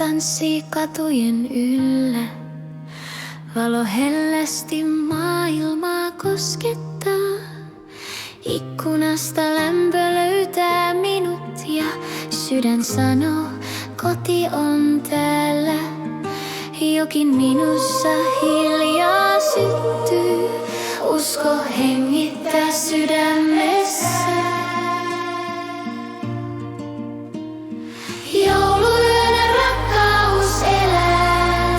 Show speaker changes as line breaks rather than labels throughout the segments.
tanssii katujen yllä. Valo hellästi maailmaa koskettaa. Ikkunasta lämpö löytää minut ja sydän sanoo, koti on täällä. Jokin minussa hiljaa syttyy, usko hengittää sydämessä. Jouluyönä rakkaus elää,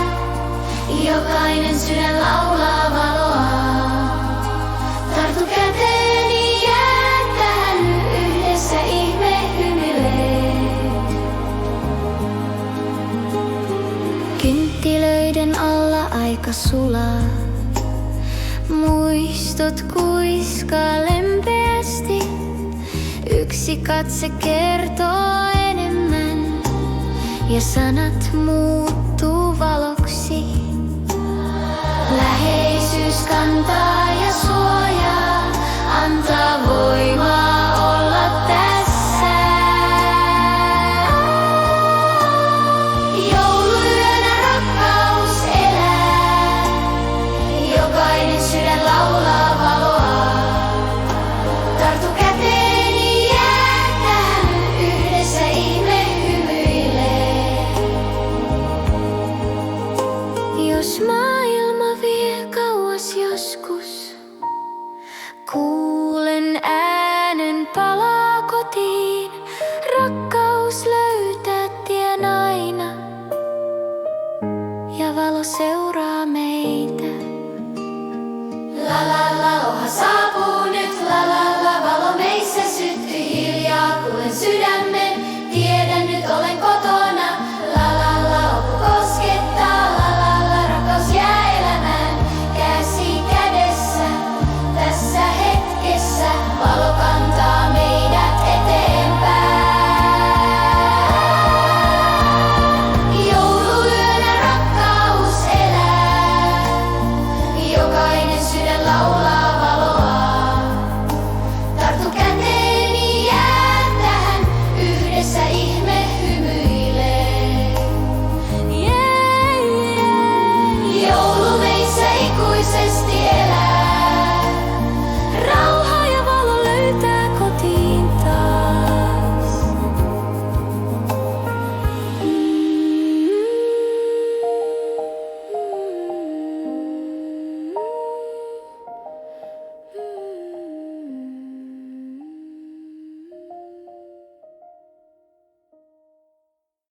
jokainen sydän laulaa valoa. Tartu käteeni, jää tähän yhdessä ihme hymyilee. Kynttilöiden alla aika sulaa, muistot kuiskaa lempeästi. Yksi katse kertoo enemmän ja sanat muuttuu valoksi. Läheisyys kantaa ja suojaa, antaa